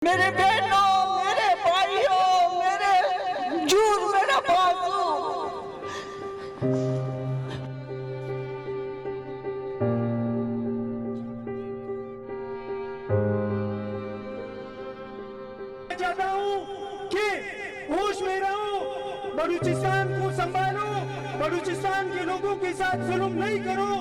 मेरे बहनों, मेरे भाइयों, मेरे जूर, मेरा बाजू। चाहता हूँ कि होश में रहूं, बलूचिस्तान को संभालूं, बलूचिस्तान के लोगों के साथ जुल्म नहीं करूं।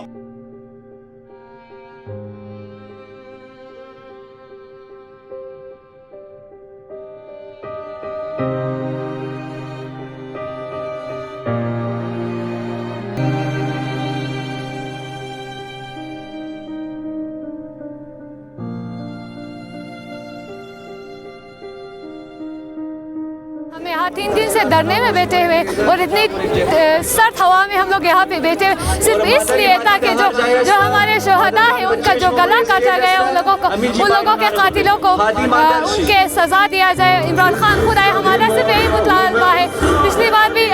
हम यहाँ 3 दिन से धरने में बैठे हुए और इतनी सर्द हवा में हम लोग यहाँ पे बैठे हुए सिर्फ इसलिए ताकि जो हमारे शोहदा हैं उनका जो गला काटा गया उन लोगों के कातिलों को उनके सज़ा दिया जाए। इमरान खान खुद आए, हमारा सिर्फ यही मुतालबा है। पिछली बार भी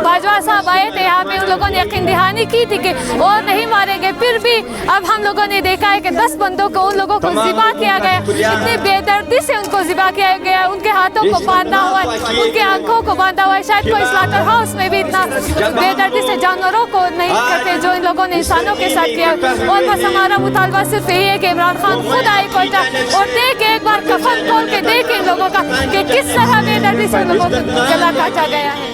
बाजवा साहब आए थे यहाँ पे, उन लोगों ने यकीन दहानी की थी कि और नहीं मारेंगे, फिर भी अब हम लोगों ने देखा है कि 10 बंदों को उन लोगों को ज़िबा किया गया, इतनी बेदर्दी से उनको ज़िबा किया गया, उनके हाथों को बांधा हुआ है, उनके आंखों को बांधा हुआ है। शायद कोई स्लॉटर हाउस में भी इतना बेदर्दी से जानवरों को नहीं करते जो इन लोगों ने इंसानों के साथ किया। और बस हमारा मुतालबा सिर्फ यही है कि इमरान खान खुद आए कोयटा और देखे, एक बार कफन खोल के देखे इन लोगों का कि किस तरह बेदर्दी से लोगों को गला काटा गया है।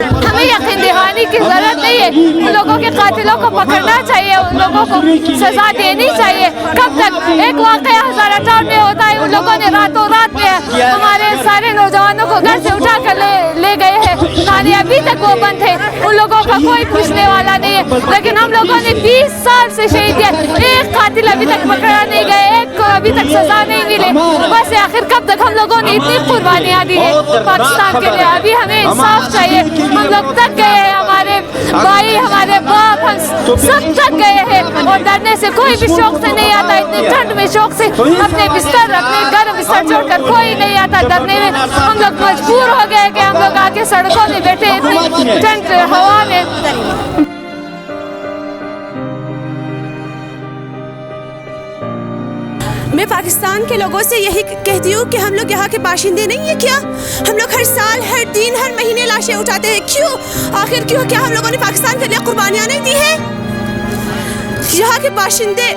हमें यकीन दहानी की जरूरत नहीं है, उन लोगों के कातिलों को पकड़ना चाहिए, उन लोगों को सजा देनी चाहिए। कब तक एक वाक़या 2018 में होता है, उन लोगों ने रातों रात में हमारे सारे नौजवानों को घर से उठा कर ले गए हैं, थाने अभी तक वो बंद है, उन लोगों का कोई पूछने वाला नहीं है। लेकिन हम लोगों ने 20 साल से शहीद किया, एक कातिल अभी तक पकड़ा नहीं गए, एक को अभी तक सजा नहीं मिले। बस आखिर कब तक हम लोगों ने इतनी कुर्बानियाँ दी है पाकिस्तान के लिए, अभी हमें इंसाफ चाहिए। हम लोग थक गए हैं, हमारे भाई, हमारे बाप, हम सब थक गए हैं और डरने से कोई भी शौक से नहीं आता। इतनी ठंड में शौक से अपने बिस्तर, अपने घर बिस्तर छोड़कर कोई नहीं आता डरने में। हम लोग मजबूर हो गए कि हम लोग आके सड़कों में बैठे इतनी ठंड हवा में। मैं पाकिस्तान के लोगों से यही कहती हूँ कि हम लोग यहाँ के बाशिंदे नहीं है क्या? हम लोग हर साल, हर दिन, हर महीने लाशें उठाते हैं, क्यों? आखिर क्यों? क्या हम लोगों ने पाकिस्तान के लिए कुर्बानियाँ नहीं दी है? यहाँ के बाशिंदे,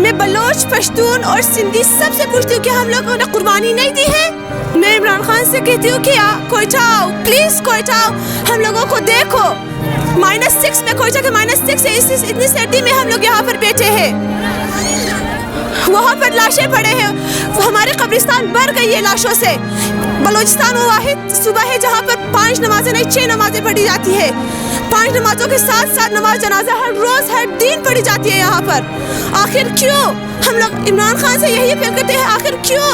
मैं बलोच, पश्तून और सिंधी सबसे पूछती हूँ कि हम लोगों ने कुर्बानी नहीं दी है? मैं इमरान खान से कहती हूँ कि कोयटा आओ, प्लीज़ कोयटा आओ, हम लोगों को देखो। -6 में, कोयटा के -6 है, इतनी सर्दी में हम लोग यहाँ पर बैठे हैं, वहाँ पर लाशें पड़े हैं, हमारे कब्रिस्तान भर गई है लाशों से। बलूचिस्तान वो वाहिद सूबा है जहाँ पर 5 नमाजें नहीं 6 नमाजें पढ़ी जाती है। 5 नमाजों के साथ नमाज जनाजा हर रोज़, हर दिन पढ़ी जाती है यहाँ पर। आखिर क्यों? हम लोग इमरान खान से यही अपील करते हैं, आखिर क्यों?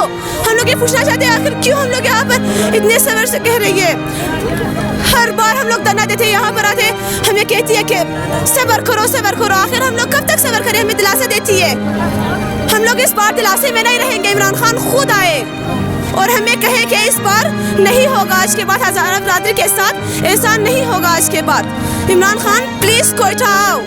हम लोग ये पूछना चाहते हैं, आखिर क्यों हम लोग यहाँ पर इतने सब्र से कह रही है? हर बार हम लोग धरना देते हैं, यहाँ पर आते हमें कहती है कि सब्र करो, सब्र करो। आखिर हम लोग कब तक सब्र करें? हमें दिलासा देती है। हम लोग इस बार दिलासे में नहीं रहेंगे। इमरान खान खुद आए और हमें कहे कि इस बार नहीं होगा, आज के बाद हज़ारा बरादरी के साथ एहसान नहीं होगा आज के बाद। इमरान खान प्लीज़ कोयटा आओ।